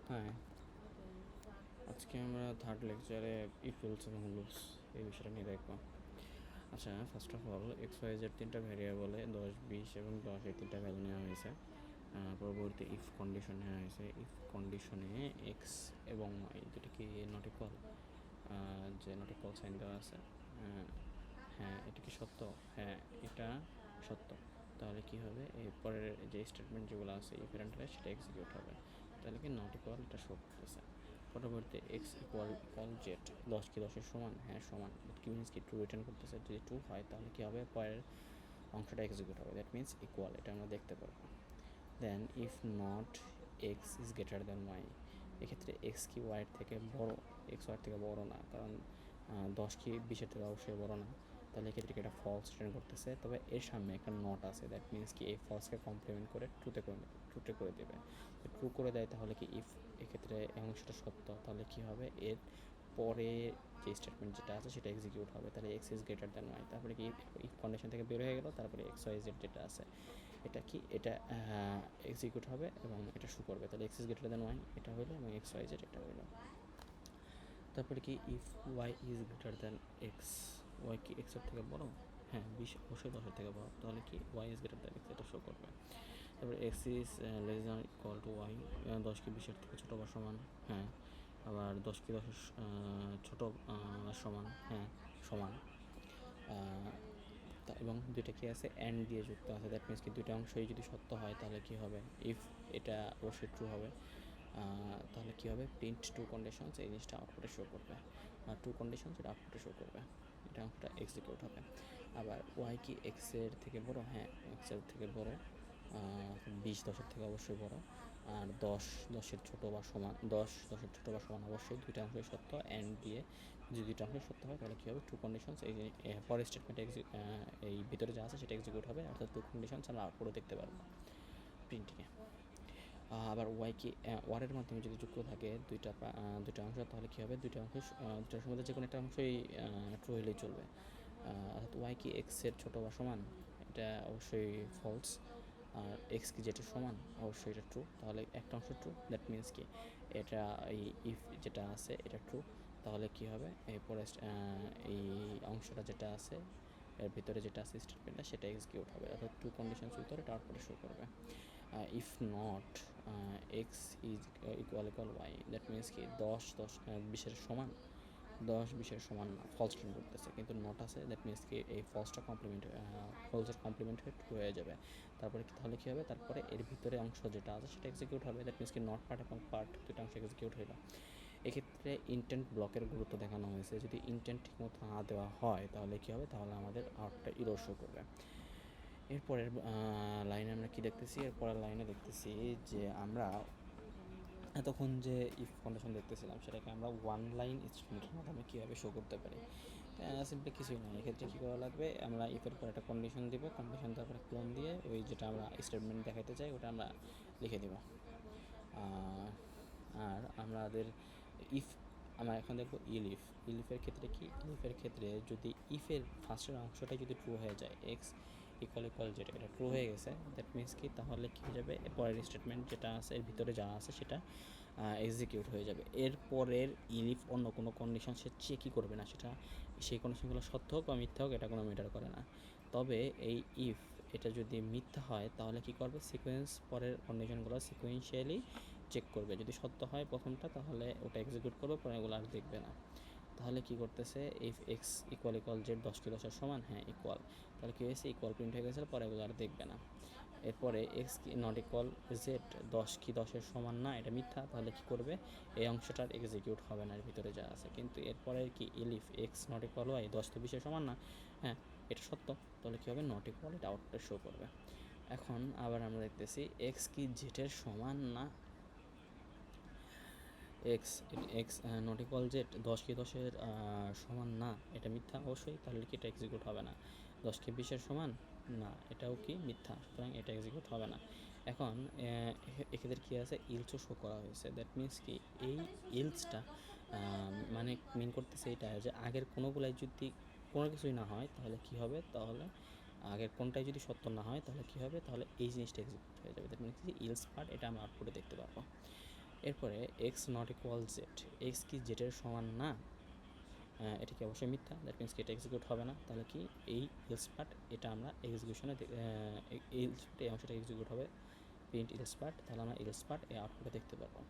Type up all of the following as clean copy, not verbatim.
হ্যাঁ, আজকে আমরা থার্ড লেকচারে ইফ রুলস এবং লুপস এই বিষয়টা নিয়ে দেখব। আচ্ছা, first of all X Y Z তিনটা ভ্যারিয়েবলে 10, 20 এবং 10 এই তিনটা ভ্যালু নেওয়া হয়েছে। পরবর্তী ইফ কন্ডিশন নেওয়া হয়েছে। ইফ কন্ডিশনে এক্স এবং ওয়াই দুটো কি নট ইকুয়াল, যে নট ইকুয়াল সাইন দেওয়া আছে। হ্যাঁ, এটা কি সত্য? হ্যাঁ, এটা সত্য। তাহলে কি হবে, এই পরের যে স্টেটমেন্ট যেগুলো আছে ইফারেন্টে সেটা এক্সিকিউট হবে। তাহলে কি নট ইকুয়াল এটা শো করতেছে। পরবর্তী এক্স ইকুয়াল ইকুয়াল জেড, 10 কি 10-এর সমান? হ্যাঁ সমান। কি মিনস কি ট্রু রিটার্ন করতেছে। যদি ট্রু হয় তাহলে কি হবে, পরের অংশটা এক্সিকিউট হবে। দ্যাট মিনস ইকুয়াল, এটা আমরা দেখতে পারবো। Then if not X is greater than Y, এক্ষেত্রে এক্স কি ওয়াইয়ের থেকে বড়? এক্স ওয়াইয়ের থেকে বড় না, কারণ 10 কি 20-এর থেকে অবশ্যই বড় না। তাহলে এক্ষেত্রে এটা ফলস রিটার্ন করতেছে। তবে এর সামনে একটা নট আছে, দ্যাট মিনস কি এই ফলসকে কমপ্লিমেন্ট করে ট্রুতে করে দেবে। ট্রু করে দেয় তাহলে কি ইফ এক্ষেত্রে এই অংশটা সত্য, তাহলে কি হবে, এর পরে যে স্টেটমেন্ট যেটা আছে সেটা এক্সিকিউট হবে। তাহলে X is greater than Y, তারপরে কি ইফ কন্ডিশন থেকে বের হয়ে গেল। তারপরে এক্স ওয়াই জেড যেটা আছে এটা কি, এটা এক্সিকিউট হবে এবং এটা শো করবে। তাহলে X is greater than Y এটা হলো এবং এক্স ওয়াই জেড এটা হলো। তারপরে কি if Y is greater than X, Y কি এক্সের থেকে বড়? হ্যাঁ, 20 অবশ্যই 10-এর থেকে বড়। তাহলে কি Y is greater than X এটা শো করবে। তারপরে X is less than equal to Y, 10 কি 20-এর থেকে ছোটো বা সমান? হ্যাঁ। আবার 10 কি 10-এর ছোটো সমান? হ্যাঁ সমান। এবং দুইটা কি আছে, অ্যান্ড দিয়ে যুক্ত আছে। দ্যাট মিনস কি দুইটা অংশই যদি সত্য হয় তাহলে কি হবে, ইফ এটা অবশ্যই ট্রু হবে। তাহলে কী হবে, প্রিন্ট টু কন্ডিশনস, এই জিনিসটা আউটপুটে শো করবে। টু কন্ডিশনস এটা আউটপুটে শো করবে, এটা অঙ্কটা এক্সিকিউট হবে। আবার ওয়াই কি এক্সের থেকে বড়? হ্যাঁ এক্সের থেকে বড়। 20 10-এর থেকে অবশ্যই বড়। আর 10 10-এর ছোটো বা সমান, 10 10-এর ছোটো বা সমান অবশ্যই দুইটা অংশই সত্য। অ্যান্ড দিয়ে যদি দুইটা অংশই সত্য হয় তাহলে কী হবে, টু কন্ডিশনস, এই পরের স্টেটমেন্ট এই ভিতরে যা আছে সেটা এক্সিকিউট হবে। অর্থাৎ টু কন্ডিশনস আমরা আউটপুটে দেখতে পারবো প্রিন্টিংয়ে। আবার ওয়াই কি ওয়ারের মাধ্যমে যদি যুক্ত থাকে দুইটা অংশ, তাহলে কী হবে, দুইটার মধ্যে যে কোনো একটা অংশই ট্রু হলেই চলবে। অর্থাৎ ওয়াই কি এক্সের ছোটো বা সমান, এটা অবশ্যই ফলস। আর এক্স কি যেটা সমান, অবশ্যই এটা ট্রু। তাহলে একটা অংশ ট্রু, দ্যাট মিনস কি এটা এই ইফ যেটা আছে এটা ট্রু। তাহলে কি হবে, এরপরে এই অংশটা যেটা আছে এর ভিতরে যেটা আছে স্টেটমেন্টটা সেটা এক্সিকিউট হবে। অর্থাৎ টু কন্ডিশনস ভিতরে এটা আউটপুটে শো করবে। If not X is equal Y, that means কি 20-এর সমান? 10-20-এর সমান না, ফলস রিটার্ন করতেছে, কিন্তু নট আছে। দ্যাট মিনস কি এই ফলসটা ফলসের কমপ্লিমেন্ট হয়ে ট্রু হয়ে যাবে। তারপরে তাহলে কী হবে, তারপরে এর ভিতরে অংশ যেটা আছে সেটা এক্সিকিউট হবে। দ্যাট মিনস কি নট পার্ট এবং পার্ট দুটো অংশ এক্সিকিউট হইল। এক্ষেত্রে ইনটেন্ট ব্লকের গুরুত্ব দেখানো হয়েছে। যদি ইনটেন্ট ঠিকমতো না দেওয়া হয় তাহলে কী হবে, তাহলে আমাদের আউটটা ইরর শো করবে। এরপরের লাইনে আমরা কি দেখতেছি, এরপরের লাইনে দেখতেছি যে আমরা এতক্ষণ যে ইফ কন্ডিশন দেখতেছিলাম সেটাকে আমরা ওয়ান লাইন স্টেটমেন্টের মাধ্যমে কীভাবে শো করতে পারি। সিম্পলি কিছুই নয়, এক্ষেত্রে কী করা লাগবে, আমরা ইফের পর একটা কন্ডিশন দিব, কন্ডিশন তারপরে ক্লোন দিয়ে ওই যেটা আমরা স্টেটমেন্ট দেখাতে চাই ওটা আমরা লিখে দেব। আর আমাদের ইফ আমরা এখন দেখবো ইলিফের ক্ষেত্রে কি, ইলিফের ক্ষেত্রে যদি ইফের ফার্স্টের অংশটাই যদি ট্রু হয়ে যায়, এক্স ইকুয়াল যেটা এটা ট্রু হয়ে গেছে, দ্যাট মিনস কি তাহলে কী হয়ে যাবে, পরের স্টেটমেন্ট যেটা আছে এর ভিতরে যা আছে সেটা এক্সিকিউট হয়ে যাবে। এরপরের ইলিফ অন্য কোনো কন্ডিশন সে চেকই করবে না, সেটা সেই কন্ডিশনগুলো সত্য হোক বা মিথ্যা হোক এটা কোনো ম্যাটার করে না। তবে এই ইফ এটা যদি মিথ্যা হয় তাহলে কি করবে, পরের কন্ডিশনগুলো সিকোয়েন্সিয়ালি চেক করবে। যদি সত্য হয় প্রথমটা তাহলে ওটা এক্সিকিউট করবে, পরে এগুলো আর দেখবে না। তাহলে কি করতেছে, ইফ এক্স ইকুয়াল জেড 10 কি 10-এর সমান? হ্যাঁ ইকুয়াল। তাহলে কী হয়েছে, ইকুয়াল প্রিন্ট হয়ে গেছে, পরে এগুলো আর দেখবে না। এরপরে এক্স কি নট ইকুয়াল জেড, 10 কি 10-এর সমান না, এটা মিথ্যা। তাহলে কি করবে, এই অংশটার এক্সিকিউট হবে না এর ভিতরে যা আছে। কিন্তু এরপরে কি ইলিফ এক্স নট ইকুয়াল ওয়াই, 10 তো 20-এর সমান না, হ্যাঁ এটা সত্য। তাহলে কী হবে, নট ইকুয়াল, এটা আউটপুটে শো করবে। এখন আবার আমরা দেখতেছি এক্স কি জেডের সমান না, এক্স নট ইকুয়াল জেড, 10 কি 10-এর সমান না, এটা মিথ্যা অবশ্যই। তাহলে কি এটা এক্সিকিউট হবে না। 10 কি 20-এর সমান না, এটাও কি মিথ্যা, সুতরাং এটা এক্সিকিউট হবে না। এখন এক্ষেত্রে কী আছে, ইলসও শো করা হয়েছে। দ্যাট মিনস কি এই ইলসটা মানে মিন করতেছে এটা যে আগের কোনোগুলাই যদি কোনো কিছুই না হয় তাহলে কি হবে, তাহলে আগের কোনটাই যদি সত্য না হয় তাহলে কি হবে, তাহলে এই জিনিসটা এক্সিকিউট হয়ে যাবে। দ্যাট মিনস কি ইলস পার্ট এটা আমরা আউটপুটে দেখতে পারবো। এরপরে x not equal Z, x কি জেডের সমান না, এটা কি অবশ্যই মিথ্যা, দ্যাট মিনস কি এটা এক্সিকিউট হবে না। তাহলে কি এই ইলস পার্ট এটা আমরা এক্সিকিউশনে এই অংশটা এক্সিকিউট হবে প্রিন্ট ইলস পার্ট, তাহলে আমরা ইলস পার্ট এই আউটপুটে দেখতে পারবো।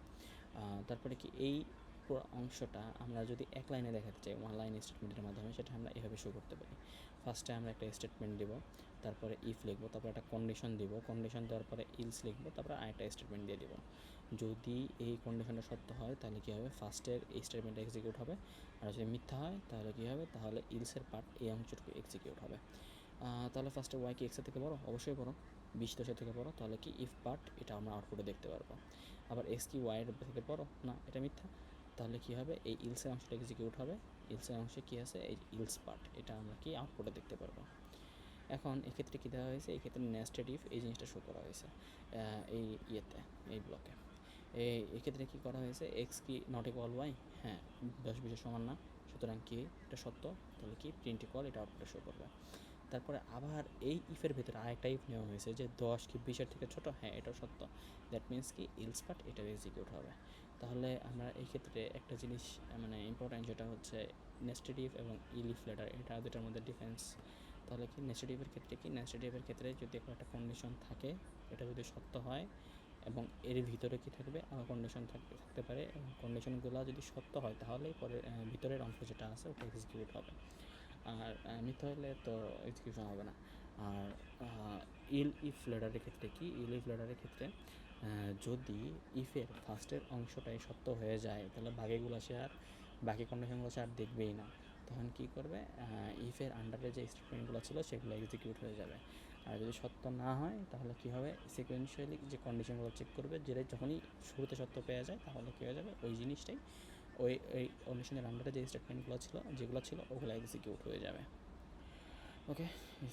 তারপরে কি এই পুরো অংশটা আমরা যদি এক লাইনে দেখাতে চাই ওয়ান লাইন স্টেটমেন্টের মাধ্যমে, সেটা আমরা এভাবে শো করতে পারি। ফার্স্টে আমরা একটা স্টেটমেন্ট দেবো, তারপরে ইফ লিখবো, তারপরে একটা কন্ডিশন দিব, কন্ডিশন দেওয়ার পরে ইলস লিখবো, তারপরে আরেকটা স্টেটমেন্ট দিয়ে দেবো। যদি এই কন্ডিশনটা সত্য হয় তাহলে কী হবে, ফার্স্টের এই স্টেটমেন্টটা এক্সিকিউট হবে, আর যদি মিথ্যা হয় তাহলে কী হবে, তাহলে ইলসের পার্ট এই অংশটুকু এক্সিকিউট হবে। তাহলে ফার্স্টে ওয়াই কি এক্সের থেকে বড়, অবশ্যই বড়, 20 থেকে বড়, তাহলে কি ইফ পার্ট এটা আমরা আউটপুটে দেখতে পারবো। আবার এক্স কি ওয়াইয়ের থেকে বড় না, এটা মিথ্যা, তাহলে কী হবে, এই ইলসের অংশটা এক্সিকিউট হবে, ইলসের অংশে কী আছে, এই ইলস পার্ট এটা আমরা কি আউটপুটে দেখতে পারবো। এখন এক্ষেত্রে কী দেওয়া হয়েছে, এক্ষেত্রে নেস্টেড ইফ এই জিনিসটা শো করা হয়েছে এই ইয়েতে, এই ব্লকে। এক্ষেত্রে কী করা হয়েছে, এক্স কি নট ইকুয়াল ওয়াই, হ্যাঁ 10-20 সমান না, সুতরাং কি এটা সত্য, তাহলে কি প্রিন্ট ইকুয়াল এটা আউটপুটে শো করবে। তারপরে আবার এই ইফের ভিতরে আরেকটা ইফ নেওয়া হয়েছে যে 10 কি 20-এর থেকে ছোটো, হ্যাঁ এটাও সত্য, দ্যাট মিনস কি ইলস পার্ট এটা এক্সিকিউট হবে। তাহলে আমরা এই ক্ষেত্রে একটা জিনিস মানে ইম্পর্ট্যান্ট, যেটা হচ্ছে নেস্টেড ইফ এবং ইলিফ লেটার, এটা দুটার মধ্যে ডিফারেন্স। তাহলে কি নেস্টেড ইফের ক্ষেত্রে কি, নেস্টেড ইফের ক্ষেত্রে যদি একটা কন্ডিশন থাকে, এটা যদি সত্য হয় এবং এর ভিতরে কি থাকবে আমার কন্ডিশন থাকতে পারে, এবং কন্ডিশনগুলো যদি সত্য হয় তাহলে পরে ভিতরের অংশ যেটা আছে ওটা এক্সিকিউট হবে, আর মিথ্যা হলে তো এক্সিকিউশন হবে না। আর ইল ইফ লেটারের ক্ষেত্রে কি, ইল ইফ লেটারের ক্ষেত্রে যদি ইফের ফার্স্টের অংশটাই সত্য হয়ে যায় তাহলে বাকিগুলো সে আর বাকি কন্ডিশনগুলো সে আর দেখবেই না, তখন কি করবে, ইফের আন্ডারে যে স্টেটমেন্টগুলো ছিল সেগুলো এক্সিকিউট হয়ে যাবে। আর যদি সত্য না হয় তাহলে কী হবে, সিকোয়েন্সিয়ালি যে কন্ডিশনগুলো চেক করবে, যেটা যখনই শুরুতে সত্য পেয়ে যায় তাহলে কী হয়ে যাবে, ওই জিনিসটাই ওই কন্ডিশনের আন্ডারে যে স্টেটমেন্টগুলো ছিল যেগুলো ছিল ওগুলো এক্সিকিউট হয়ে যাবে। ওকে,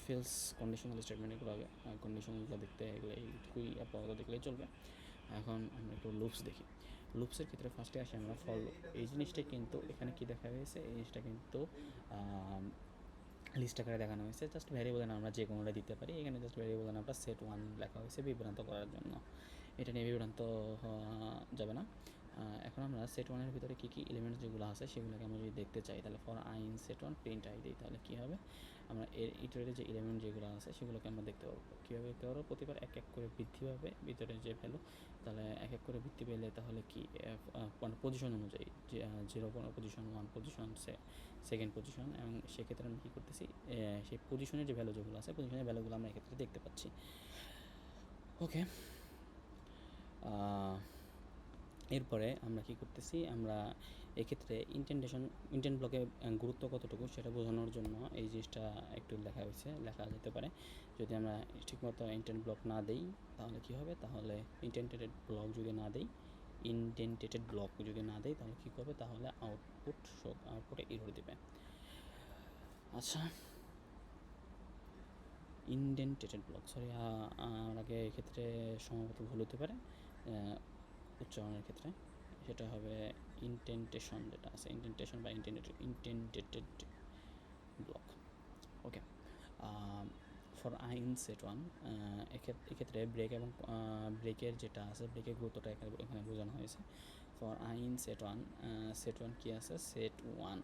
ফিলস কন্ডিশনাল স্টেটমেন্টগুলো আগে, কন্ডিশনগুলো দেখতে এগুলো এইটুকুই আপাতত দেখলেই চলবে। এখন আমরা একটু লুপস দেখি। লুপসের ক্ষেত্রে ফার্স্টে আসি আমরা ফর লুপ। এই জিনিসটা কিন্তু এখানে কি দেখা হয়েছে, এই জিনিসটা কিন্তু লিস্ট আকারে দেখানো হয়েছে, জাস্ট ভ্যারিয়েবলের নাম আমরা যে কোনোটা দিতে পারি, এখানে জাস্ট ভ্যারিয়েবলের নামটা সেট ওয়ান লেখা হয়েছে বিভ্রান্ত করার জন্য, এটা নিয়ে বিভ্রান্ত হওয়া যাবে না। এখন আমরা সেট ওয়ানের ভিতরে কী কী এলিমেন্টস যেগুলো আছে সেগুলোকে আমরা যদি দেখতে চাই, তাহলে for I in set one print I দিই, তাহলে কী হবে, আমরা এর ইটারের যে এলিমেন্ট যেগুলো আছে সেগুলোকে আমরা দেখতে পারবো। কীভাবে দেখতে পারবো, প্রতিবার এক এক করে বৃদ্ধি পাবে ভিতরে যে ভ্যালু, তাহলে এক এক করে বৃদ্ধি পেলে তাহলে কি পজিশন অনুযায়ী, যে 0 পজিশন, 1 পজিশন, সেকেন্ড পজিশন, এবং সেক্ষেত্রে আমরা কী করতেছি, সেই পজিশনের যে ভ্যালু যেগুলো আছে পজিশনের ভ্যালুগুলো আমরা এক্ষেত্রে দেখতে পাচ্ছি। ওকে, এরপরে আমরা কি করতেছি, আমরা এক্ষেত্রে ইন্টেন্ট ব্লকে গুরুত্ব কতটুকু সেটা বোঝানোর জন্য এই জিনিসটা একটু লেখা যেতে পারে। যদি আমরা ঠিকমতো ইন্টেন্ট ব্লক না দিই তাহলে কি হবে, তাহলে ইন্টেন্টেড ব্লক যদি না দিই তাহলে কী করবে, তাহলে আউটপুটে এরর দেবে। আচ্ছা, ইনডেন্টেড ব্লক, সরি আমার আগে এক্ষেত্রে সম্ভবত ভুল হতে পারে উচ্চারণের ক্ষেত্রে, সেটা হবে ইনটেন্টেশন, যেটা আছে ইনটেন্টেশন বা indented block. Okay, for I in set one, এক্ষেত্রে ব্রেক এবং ব্রেকের যেটা আছে, ব্রেকের গুরুত্বটা এখানে বোঝানো হয়েছে। For I in set one কী আছে, সেট ওয়ান,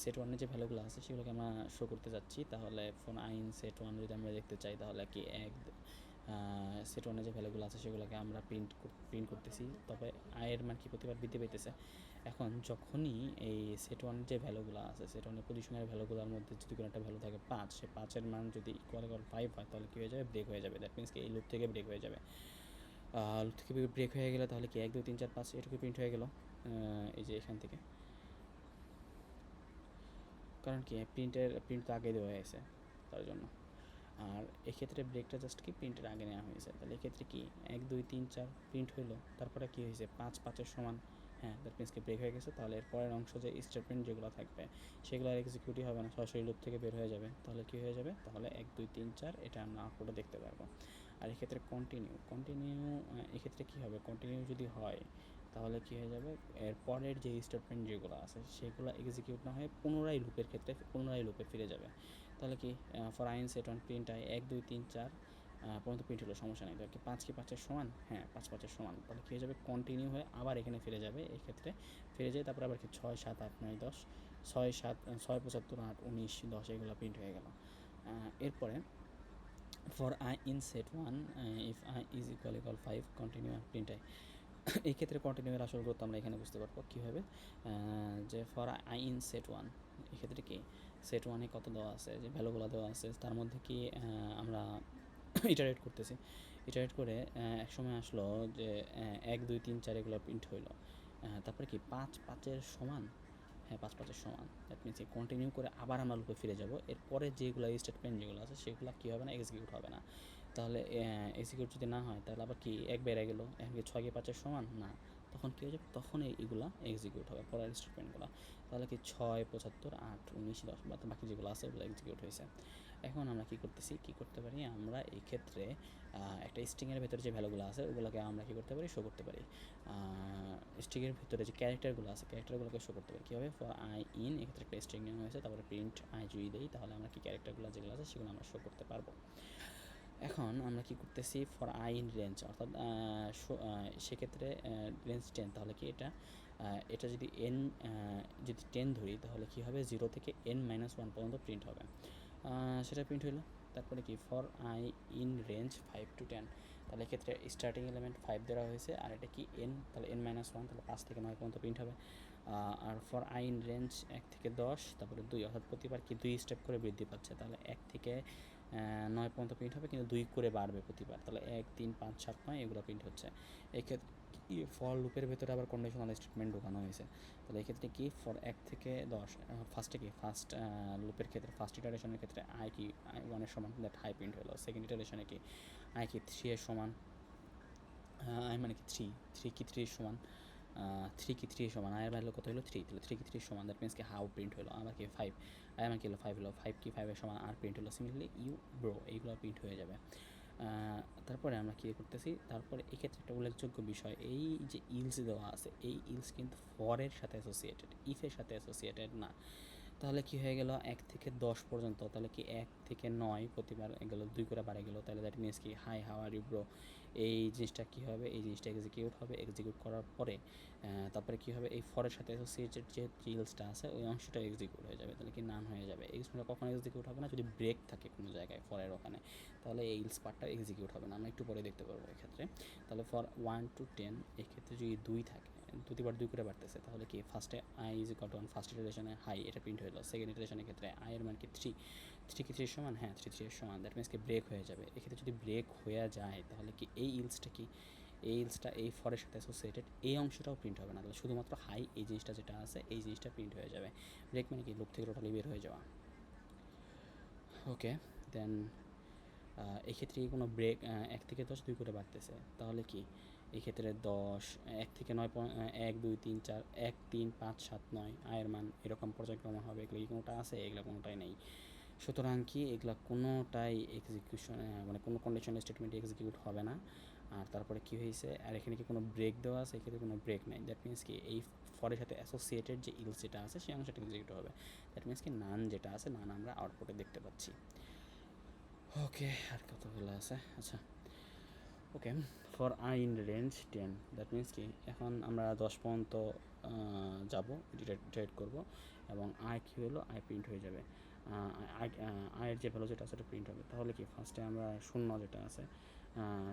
সেট ওয়ানের যে ভ্যালুগুলো আছে সেগুলোকে আমরা শো করতে যাচ্ছি, তাহলে for I in set one যদি আমরা দেখতে চাই তাহলে কি সেট ওয়ানের যে ভ্যালুগুলো আছে সেগুলোকে আমরা প্রিন্ট করতেছি, তবে আয়ের মান কি প্রতিবার বৃদ্ধি পাইতেছে। এখন যখনই এই সেট ওয়ানের যে ভ্যালুগুলো আছে, সেট ওয়ানের পজিশনের ভ্যালুগুলোর মধ্যে যদি কোনো একটা ভ্যালু থাকে 5, সে 5-এর মান যদি ইকুয়াল 5 হয় তাহলে কী হয়ে যাবে, ব্রেক হয়ে যাবে, দ্যাট মিনস কি এই লুপ থেকে ব্রেক হয়ে যাবে। লুপ থেকে ব্রেক হয়ে গেলে তাহলে কি 1 2 3 4 5 এটুকু প্রিন্ট হয়ে গেল এই যে এখান থেকে, কারণ কি প্রিন্ট তো আগে দেওয়া হয়েছে তার জন্য। আর এক্ষেত্রে ব্রেকটা জাস্ট কি প্রিন্টের আগে নেওয়া হয়েছে, তাহলে এক্ষেত্রে কি 1 2 3 4 প্রিন্ট হইলো, তারপরে কী হয়েছে 5 5-এর সমান, হ্যাঁ দ্যাট মিনস কি ব্রেক হয়ে গেছে, তাহলে এর পরের অংশ যে স্টেটমেন্ট যেগুলো থাকবে সেগুলো আর এক্সিকিউটই হবে না, সরাসরি লুপ থেকে বের হয়ে যাবে, তাহলে কী হয়ে যাবে, তাহলে 1 2 3 4 এটা আমরা আউটপুটে দেখতে পারবো। আর এক্ষেত্রে কন্টিনিউ এক্ষেত্রে কী হবে, কন্টিনিউ যদি হয় তাহলে কী হয়ে যাবে, এর পরের যে স্টেটমেন্ট যেগুলো আছে সেগুলো এক্সিকিউট না হয়ে পুনরায় লুপে ফিরে যাবে। তাহলে কি for I in set one print I 1 2 3 4 পর্যন্ত প্রিন্ট হলো, সমস্যা নেই। তাহলে কি 5 কি 5-এর সমান? হ্যাঁ, 5 5-এর সমান। তাহলে কী হয়ে যাবে, কন্টিনিউ হয়ে আবার এখানে ফিরে যাবে। এই ক্ষেত্রে ফিরে যায়, তারপরে আবার কি 6 7 8 9 10, 6 7 6 75 8 19 10 এগুলো প্রিন্ট হয়ে গেল। এরপরে for I in set 1 if I is equal 5 continue print হয়। এই ক্ষেত্রে কন্টিনিউয়ের আসল গুরুত্ব আমরা এখানে বুঝতে পারবো কীভাবে, যে ফর I in set 1 এক্ষেত্রে কি সেট 1-এ কত দেওয়া আছে, যে ভ্যালুগুলো দেওয়া আছে তার মধ্যে কি আমরা ইটারেট করতেছি। ইটারেট করে এক সময় আসলো যে 1 2 3 4 এগুলো প্রিন্ট হইলো। তারপরে কি 5 5-এর সমান? হ্যাঁ, 5 5-এর সমান। দ্যাট মিনস কন্টিনিউ করে আবার আমরা লুপে ফিরে যাব। এরপরে যেগুলো স্টেটমেন্ট যেগুলো আছে সেগুলো কী হবে না, এক্সিকিউট হবে না। তাহলে এক্সিকিউট যদি না হয় তাহলে আবার কি 1 বেড়ে গেল, এখন কি 6 কি 5-এর সমান না, তখন কী হয়ে যাবে, তখন এইগুলা এক্সিকিউট হবে পরের স্টেটমেন্টগুলো। তাহলে কি 6 75 8 19 10 বা বাকি যেগুলো আছে ওগুলো এক্সিকিউট হয়েছে। এখন আমরা কী করতেছি, কী করতে পারি আমরা এই ক্ষেত্রে একটা স্ট্রিংয়ের ভেতরে যে ভ্যালুগুলো আছে ওগুলোকে আমরা কী করতে পারি, শো করতে পারি। স্ট্রিংয়ের ভিতরে যে ক্যারেক্টারগুলো আছে ক্যারেক্টারগুলোকে শো করতে পারি কীভাবে, ফর I in এক্ষেত্রে একটা স্ট্রিং নেওয়া হয়েছে, তারপরে প্রিন্ট I যদি দেই তাহলে আমরা কি ক্যারেক্টারগুলো যেগুলো আছে সেগুলো আমরা শো করতে পারবো। এখন আমরা কি করতেছি, ফর I in রেঞ্জ, অর্থাৎ সেক্ষেত্রে রেঞ্জ 10, তাহলে কি এটা যদি যদি 10 ধরি তাহলে কী হবে, 0 থেকে n-1 পর্যন্ত প্রিন্ট হবে। সেটা প্রিন্ট হইলো। তারপরে কি for I in range 5 to 10, তাহলে এক্ষেত্রে স্টার্টিং এলিমেন্ট 5 দেওয়া হয়েছে, আর এটা কি n, তাহলে n-1, তাহলে 5 থেকে 9 পর্যন্ত প্রিন্ট হবে। আর ফর I in রেঞ্জ 1 থেকে 10, তারপরে 2, অর্থাৎ প্রতিবার কি 2 স্টেপ করে বৃদ্ধি পাচ্ছে, তাহলে 1 থেকে 9 পর্যন্ত প্রিন্ট হবে, কিন্তু 2 করে বাড়বে প্রতিবার, তাহলে 1 3 5 7 9 এগুলো প্রিন্ট হচ্ছে। এক্ষেত্রে ফর লুপের ভেতরে আবার কন্ডিশনাল স্টেটমেন্ট ঢোকানো হয়েছে। তাহলে এক্ষেত্রে কি ফর 1 থেকে 10, ফার্স্টে কি ফার্স্ট লুপের ক্ষেত্রে ফার্স্ট ইটারেশনের ক্ষেত্রে I কি I 1-এর সমান, দ্যাট হাই প্রিন্ট হলো। সেকেন্ড ইটারেশনে কি I কি 3-এর সমান, I মানে কি 3 কি 3 এর সমান, 3 কি 3 এর সমান, I এর ভ্যালু কত হলো 3, তাহলে 3 কি 3 এর সমান, দ্যাট মিনস কি হাউ প্রিন্ট হলো। আবার কি 5, I আমার কি হলো 5 হলো, 5 কি 5 এর সমান, আর প্রিন্ট হলো। সিমিলারলি ইউ ব্রো, এইগুলো প্রিন্ট হয়ে যাবে। তারপরে আমরা কী করতেছি, তারপরে এক্ষেত্রে একটা উল্লেখযোগ্য বিষয়, এই যে ইলস দেওয়া আছে এই ইলস কিন্তু ফরের সাথে অ্যাসোসিয়েটেড, ইফের সাথে অ্যাসোসিয়েটেড না। তাহলে কি হয়ে গেল 1 থেকে 10 পর্যন্ত, তাহলে কি 1 থেকে 9 প্রতিবার গেল, 2 করে বাড়ে গেল, তাহলে দ্যাট মিনস কি hi how are you bro, এই জিনিসটা কী হবে, এই জিনিসটা এক্সিকিউট হবে। এক্সিকিউট করার পরে তারপরে কী হবে, এই ফরের সাথে অ্যাসোসিয়েটেড যে ইলসটা আছে ওই অংশটা এক্সিকিউট হয়ে যাবে, তাহলে কি নান হয়ে যাবে। এই জিনিসটা কখনো এক্সিকিউট হবে না যদি ব্রেক থাকে কোনো জায়গায় ফরের ওখানে, তাহলে এই ইলস পার্টটা এক্সিকিউট হবে না, আমরা একটু পরে দেখতে পারবো এক্ষেত্রে। তাহলে ফর 1 to 10 এক্ষেত্রে যদি 2 থাকে, প্রতিবার 2 করে বাড়তেছে, তাহলে কি ফার্স্টে I is equal to 1, first ইটারেশনে হাই এটা প্রিন্ট হলো। সেকেন্ড ইটারেশনের ক্ষেত্রে I এর মান কি 3, 3 কি 3 এর সমান, হ্যাঁ 3 3 এর সমান, দ্যাট মিনস কি ব্রেক হয়ে যাবে। এক্ষেত্রে যদি ব্রেক হয়ে যায় তাহলে কি এই ইলসটা কি, এই ইলসটা এই ফরের সাথে অ্যাসোসিয়েটেড এই অংশটাও প্রিন্ট হবে না, তাহলে শুধুমাত্র হাই এই জিনিসটা যেটা আছে এই জিনিসটা প্রিন্ট হয়ে যাবে। ব্রেক মানে কি লুপ থেকে টোটালি বের হয়ে যাওয়া। ওকে, দেন এক্ষেত্রে কোনো ব্রেক 1 থেকে 10 2 করে বাড়তেছে, তাহলে কি এক্ষেত্রে 10 1 থেকে 9 1 2 3 4 1 3 5 7 9 আয়ের মান এরকম পর্যায়ক্রমে হবে। এগুলো কি কোনোটা আছে, এগুলো কোনোটাই নেই। সুতরাং কি এগুলো কোনোটাই এক্সিকিউশন মানে কোনো কন্ডিশনাল স্টেটমেন্ট এক্সিকিউট হবে না। আর তারপরে কি হয়েছে, আর এখানে কি কোনো ব্রেক দেওয়া আছে, এক্ষেত্রে কোনো ব্রেক নেই। দ্যাট মিনস কি এই ফরের সাথে অ্যাসোসিয়েটেড যে ইলস যেটা আছে সেই অংশটা এক্সিকিউট হবে। দ্যাট মিনস কি নান যেটা আছে নান আমরা আউটপুটে দেখতে পাচ্ছি। ওকে, আর কতগুলো আছে, আচ্ছা okay. For I in range 10, that means কি এখন আমরা 10 পর্যন্ত যাব, ডিটারেট করব, এবং I কী হলো I প্রিন্ট হয়ে যাবে। আয়ের যে ভ্যালু যেটা আছে সেটা প্রিন্ট হবে। তাহলে কি ফার্স্টে আমরা শূন্য যেটা আছে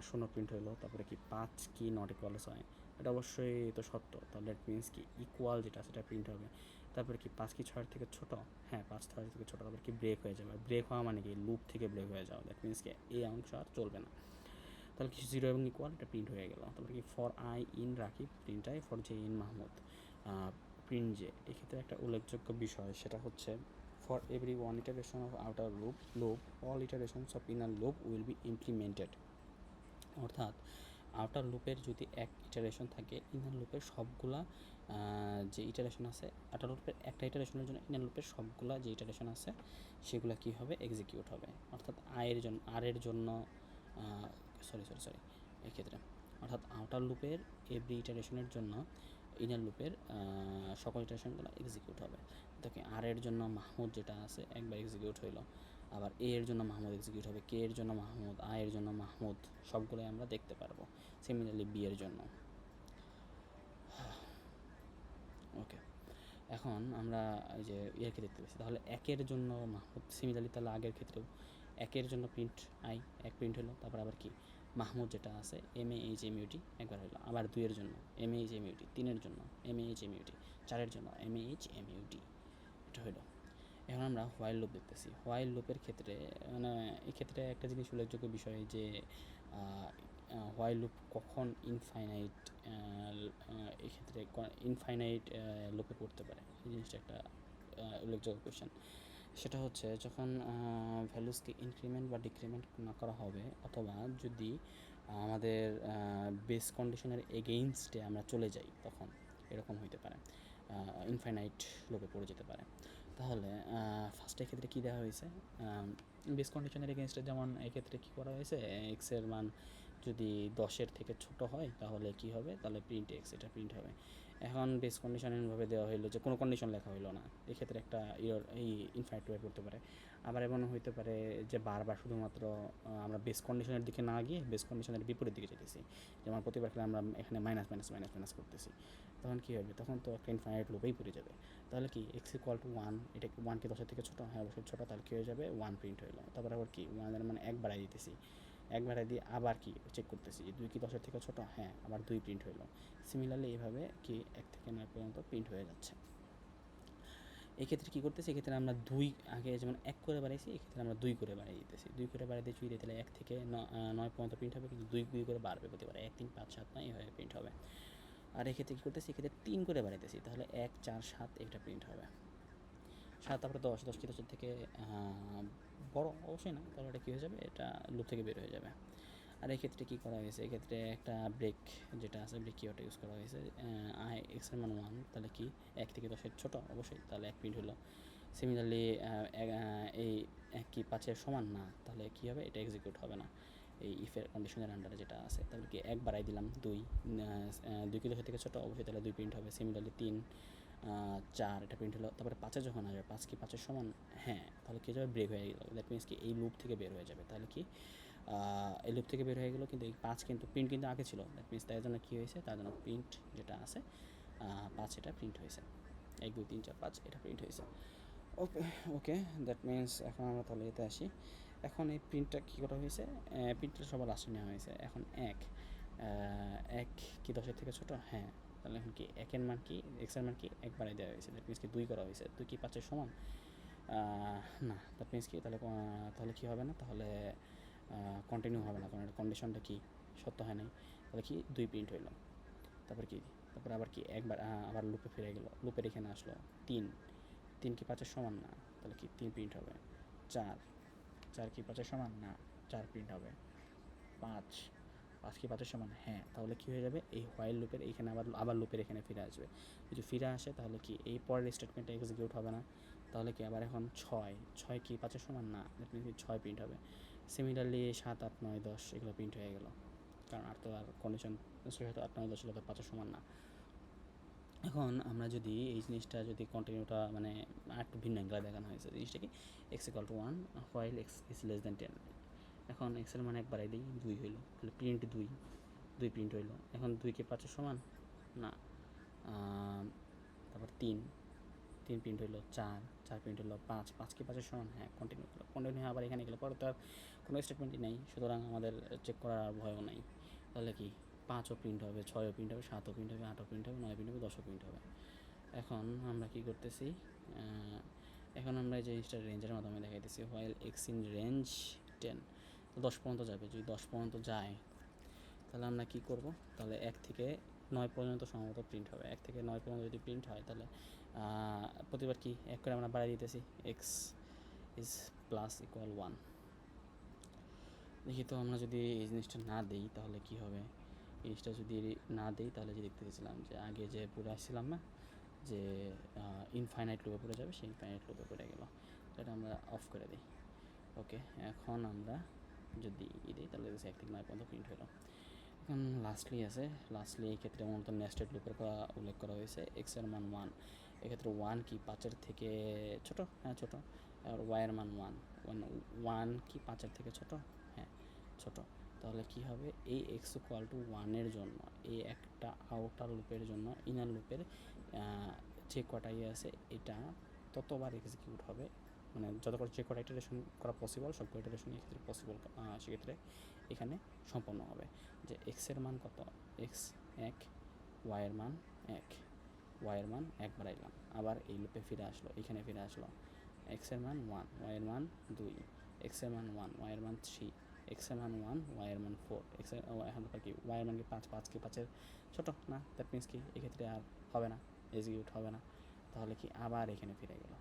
শূন্য প্রিন্ট হলো, তারপরে কি 5 কি নট ইকুয়াল 6, এটা অবশ্যই তো সত্য, তাহলে দ্যাট মিনস কি ইকুয়াল যেটা সেটা প্রিন্ট হবে। তারপরে কি 5 কি 6 থেকে ছোটো, হ্যাঁ 5 6 থেকে ছোটো, তারপরে কি ব্রেক হয়ে যাবে। ব্রেক হওয়া মানে কি লুপ থেকে ব্রেক হয়ে যাওয়া, দ্যাট মিনস কি এই অংশ আর চলবে না। তাহলে কি 0 এবং ইকুয়াল এটা প্রিন্ট হয়ে গেল। তারপরে কি for I in Rakib print I, for J in Mahmud print J. এক্ষেত্রে একটা উল্লেখযোগ্য বিষয় সেটা হচ্ছে for every one iteration of outer loop all iterations of inner loop will be implemented, অর্থাৎ আউটার লুপের যদি এক ইটারেশন থাকে ইনার লুপের সবগুলা যে ইটারেশন আছে, আউটার লুপের একটা ইটারেশনের জন্য ইনার লুপের সবগুলা যে ইটারেশন আছে সেগুলো কী হবে এক্সিকিউট হবে। অর্থাৎ আর এর জন্য সরি এক্ষেত্রে অর্থাৎ আউটার লুপের এভরি ইটারেশনের জন্য ইনার লুপের সকল ইটারেশনগুলো এক্সিকিউট হবে। দেখে আর এর জন্য মাহমুদ যেটা আছে একবার এক্সিকিউট হইলো, আবার এ এর জন্য মাহমুদ এক্সিকিউট হবে, কে এর জন্য মাহমুদ, আ এর জন্য মাহমুদ, সবগুলোই আমরা দেখতে পারবো। সিমিলারলি বি এর জন্য। ওকে, এখন আমরা এই যে ইয়াকে দেখতে পাচ্ছি, তাহলে একের জন্য মাহমুদ, সিমিলারলি তাহলে আগের ক্ষেত্রেও একের জন্য প্রিন্ট আই, এক প্রিন্ট হলো। তারপর আবার কি মাহমুদ যেটা আছে M A H M U T একবার হলো। আবার দুইয়ের জন্য M A H M U T, তিনের জন্য M A H M U T, চারের জন্য M A H M U T, এটা হলো। এখন আমরা হোয়াইল লুপ দেখতেছি। হোয়াইল লুপের ক্ষেত্রে মানে এই ক্ষেত্রে একটা জিনিস উল্লেখযোগ্য বিষয় যে হোয়াইল লুপ কখন ইনফাইনাইট, এই ক্ষেত্রে ইনফাইনাইট লুপে পড়তে পারে, এই জিনিসটা একটা উল্লেখযোগ্য কোয়েশ্চেন। সেটা হচ্ছে যখন ভ্যালুসকে ইনক্রিমেন্ট বা ডিক্রিমেন্ট না করা হবে, অথবা যদি আমাদের বেস কন্ডিশনের এগেইনস্টে আমরা চলে যাই, তখন এরকম হইতে পারে, ইনফাইনাইট লুপে পড়ে যেতে পারে। তাহলে ফার্স্টের ক্ষেত্রে কী দেওয়া হয়েছে, বেস কন্ডিশনের এগেইনস্টে, যেমন এক্ষেত্রে কী করা হয়েছে, এক্সের মান যদি 10-এর থেকে ছোট হয় তাহলে কি হবে, তাহলে প্রিন্ট এক্স, এটা প্রিন্ট হবে। এখন বেস কন্ডিশন এমনভাবে দেওয়া হলো যে কোনো কন্ডিশন লেখা হলো না, এক্ষেত্রে একটা এই ইনফাইনাইট লুপে পড়তে পারে। আবার এমন হইতে পারে যে বারবার শুধুমাত্র আমরা বেস কন্ডিশনের দিকে না গিয়ে বেস কন্ডিশনের বিপরীত দিকে যেতেছি, যেমন প্রতিবার খেলে আমরা এখানে মাইনাস মাইনাস মাইনাস মাইনাস করতেছি, তখন কী হবে, তখন তো একটা ইনফাইনাইট লুপেই পড়ে যাবে। তাহলে কি এক্স ইকুয়াল টু 1, এটা 1 কি 10-এর থেকে ছোটো, হ্যাঁ অবশ্যই ছোটো, তাহলে কী হয়ে যাবে 1 প্রিন্ট হইলো। তারপর আবার কি 1-এর মানে 1 বাড়াই দিতেছি, 1 বাড়াই দিয়ে আবার কি চেক করতেছি যে 2 কি 10-এর থেকে ছোটো, হ্যাঁ আবার 2 প্রিন্ট হইলো। সিমিলারলি এইভাবে কি 1 থেকে 9 পর্যন্ত প্রিন্ট হয়ে যাচ্ছে। এক্ষেত্রে কী করতেছি, এক্ষেত্রে আমরা 2 আগে যেমন 1 করে বাড়াইছি, এক্ষেত্রে আমরা 2 করে বাড়িয়ে দিতেছি। 2 করে বাড়িয়ে দিয়েছি, তাহলে 1 থেকে 9 পর্যন্ত প্রিন্ট হবে, কিন্তু 2 করে বাড়বে প্রতিবার, 1 3 5 7 9 এভাবে প্রিন্ট হবে। আর এক্ষেত্রে কী করতেছি, এক্ষেত্রে 3 করে বাড়াইতেছি, তাহলে 1 4 7 এটা প্রিন্ট হবে। 7 তারপরে 10, 10 কি 10-এর থেকে বড় অবশ্যই না, তাহলে এটা কী হয়ে যাবে, এটা লুপ থেকে বের হয়ে যাবে। আর এই ক্ষেত্রে কী করা হয়েছে, এক্ষেত্রে একটা ব্রেক যেটা আছে, ব্রেক কিওয়ার্ডটা ইউজ করা হয়েছে। আই এক্স এর মান 1, তাহলে কি 1 থেকে 10-এর ছোটো, অবশ্যই, তাহলে 1 প্রিন্ট হলো। সিমিলারলি এই 1 কি 5-এর সমান না, তাহলে কী হবে, এটা এক্সিকিউট হবে না এই ইফের কন্ডিশনের আন্ডারে যেটা আছে। তাহলে কি 1 বাড়াই দিলাম 2, 2 কি 10-এর থেকে ছোটো, অবশ্যই, তাহলে 2 প্রিন্ট হবে। সিমিলারলি 3 4 এটা প্রিন্ট হলো। তারপরে 5-এ যখন আসবে 5 কি 5-এর সমান, হ্যাঁ, তাহলে কী যাবে, ব্রেক হয়ে গেল। দ্যাট মিনস কি এই লুপ থেকে বের হয়ে যাবে। তাহলে কি এই লুপ থেকে বের হয়ে গেলো, কিন্তু এই 5 কিন্তু প্রিন্ট কিন্তু আগে ছিল, দ্যাট মিনস তার জন্য কী হয়েছে, তার জন্য প্রিন্ট যেটা আছে 5 এটা প্রিন্ট হয়েছে, 1 2 3 4 5 এটা প্রিন্ট হয়েছে। ওকে ওকে, দ্যাট মিনস এখন আমরা তাহলে এতে আসি। এখন এই প্রিন্টটা কী করা হয়েছে, প্রিন্টটা সবার লাস্টে নেওয়া হয়েছে। এখন 1 কি 10-এর থেকে ছোটো, হ্যাঁ, তাহলে এখন কি 1-এর মান কি, এক্সের মান কি 1 বাড়াই দেওয়া হয়েছে, দ্যাট মিনস কি 2 করা হয়েছে। 2 কি 5-এর সমান, না, দ্যাট মিনস কি, তাহলে কী হবে না, তাহলে কন্টিনিউ হবে না, কারণ এটা কন্ডিশনটা কি সত্য হয় নাই। তাহলে কি 2 প্রিন্ট হইলো। তারপর কি, তারপর আবার কি একবার আবার লুপে ফিরে গেলো, লুপের এখানে আসলো 3, 3 কি 5-এর সমান, না, তাহলে কি 3 প্রিন্ট হবে। 4 4 কি 5-এর সমান, না, 4 প্রিন্ট হবে। 5 5 কি 5-এর সমান, হ্যাঁ, তাহলে কী হয়ে যাবে, এই হোয়াইল লুপের এইখানে আবার লুপের এখানে ফিরে আসবে। যদি ফিরে আসে তাহলে কি এই পরের স্টেটমেন্টটা এক্সিকিউট হবে না। তাহলে কি আবার এখন 6 কি 5-এর সমান, না, দ্যাট মিনস 6 প্রিন্ট হবে। সিমিলারলি 7 8 9 10 এগুলো প্রিন্ট হয়ে গেল, কারণ আর তো আর কন্ডিশন 7 8 9 10 তো 5-এর সমান না। এখন আমরা যদি এই জিনিসটা যদি কন্টিনিউটা মানে আর একটু ভিন্ন অ্যাঙ্গেলে দেখানো হয়েছে, জিনিসটা কি x equal to 1 while x is less than 10। এখন এক্সের মান 1 বাড়াই দিই, 2 হইলো, তাহলে প্রিন্ট 2 প্রিন্ট হইলো। এখন 2 কি 5-এর সমান, না, তারপর 3 প্রিন্ট হইলো। 4 প্রিন্ট হলো। 5 কি 5-এর সমান, হ্যাঁ, কন্টিনিউ আবার এখানে গেলে পরে তো আর কোনো স্টেটমেন্টই নেই, সুতরাং আমাদের চেক করার আর ভয়ও নাই। তাহলে কি 5ও প্রিন্ট হবে, 6ও প্রিন্ট হবে, 7ও প্রিন্ট হবে, 8ও প্রিন্ট হবে, 9 প্রিন্ট হবে, 10ও প্রিন্ট হবে। এখন আমরা কি করতেছি, এখন আমরা এই জিনিসটা রেঞ্জের মাধ্যমে দেখাইতেছি, হোয়াইল এক্স ইন রেঞ্জ 10, তো 10 পর্যন্ত যাবে। যদি 10 পর্যন্ত যায় তাহলে আমরা কি করব, তাহলে 1 থেকে 9 পর্যন্ত সম্ভবত প্রিন্ট হবে। 1 থেকে 9 পর্যন্ত যদি প্রিন্ট হয় তাহলে প্রতিবার কি 1 করে আমরা বাড়িয়ে দিতেছি, এক্স ইজ প্লাস ইকুয়াল 1। দেখি তো আমরা যদি এই জিনিসটা না দিই তাহলে কি হবে, এই জিনিসটা যদি না দিই তাহলে যে দেখতে গেছিলাম যে আগে যে পুরো আসছিলাম না, যে ইনফাইনাইট লুপে পড়ে যাবে, সেই ইনফাইনাইট লুপে পড়ে গেল। এটা আমরা অফ করে দিই। ওকে, এখন আমরা যদি দিই তাহলে 1 থেকে 9 পর্যন্ত প্রিন্ট হলো। এখন লাস্টলি এই ক্ষেত্রে মূলত নেস্টেড লুপের কথা উল্লেখ করা হয়েছে। এক্সের মান 1, এক্ষেত্রে 1 কি 5-এর থেকে ছোটো, হ্যাঁ ছোটো, আর ওয়াইয়ের মান ওয়ান, ওয়ান কি 5-এর থেকে ছোট? হ্যাঁ ছোট। তাহলে কি হবে, এই এক্স ইকুয়াল টু ওয়ানের জন্য এই একটা আউটার লুপের জন্য ইনার লুপের যে কটা ইয়ে আছে এটা ততবার এক্সিকিউট হবে, মানে যত করে যে কটা ইটারেশন করা পসিবল সব কটা ইটারেশন এক্ষেত্রে পসিবল, সেক্ষেত্রে এখানে সম্পন্ন হবে। যে এক্সের মান কত, এক্স 1, ওয়াইয়ের মান 1, ওয়াইয়ের মান 1 বাড়াইলাম, আবার এই লুপে ফিরে আসলো, এখানে ফিরে আসলো, এক্সের মান 1, ওয়াইয়ের মান 2, এক্সের মান 1, ওয়াইয়ের মান 3, এক্সের মান 1, ওয়াইয়ের মান 4, এক্সের এখন কি ওয়াইয়ের মান কি 5, 5 কি 5-এর ছোটো না? দ্যাট মিনস কি এক্ষেত্রে আর হবে না, এক্সিকিউট হবে না। তাহলে কি আবার এখানে ফিরে গেল,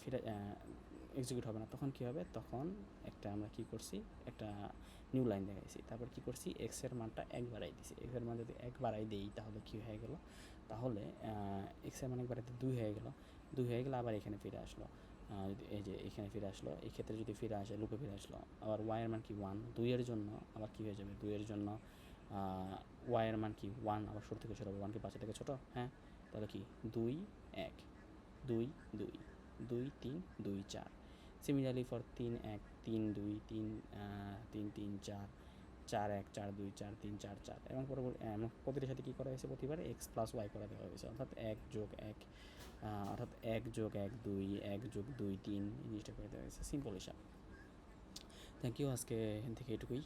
ফিরে এক্সিকিউট হবে না। তখন কি হবে, তখন একটা আমরা কি করছি, একটা নিউ লাইন দেখাইছি, তারপর কি করছি, এক্সের মানটা 1 বাড়াই দিছি। এক্সের মান যদি 1 বাড়াই দেই তাহলে কি হয়ে গেল, তাহলে এক্সের মান 1 বাড়াইতে 2 হয়ে গেল, 2 হয়ে গেলে আবার এখানে ফিরে আসলো, এই যে এখানে ফিরে আসলো, এই ক্ষেত্রে যদি ফিরে আসে লুপে ফিরে আসলো, আবার ওয়াইয়ের মান কি 1, 2-এর জন্য আবার কি হয়ে যাবে, 2-এর জন্য ওয়াইয়ের মান কি 1, আবার শুরু থেকে শুরু হবে, 1 কি 5-এর থেকে ছোটো? হ্যাঁ। তাহলে কি 2 1 2 2 2 3 2 4। সিমিলারলি ফর 3 1 3 2 3 3 3 4 4 1 4 2 4 3 4 4, এবং প্রতিটির সাথে কী করা হয়েছে, প্রতিবার এক্স প্লাস ওয়াই করা দেওয়া হয়েছে, অর্থাৎ 1 যোগ 1, অর্থাৎ 1 যোগ 1 2, 1 যোগ 2 3, এই জিনিসটা করে দেওয়া হয়েছে। সিম্পল হিসাব। থ্যাংক ইউ, আজকে এখান থেকে এটুকুই।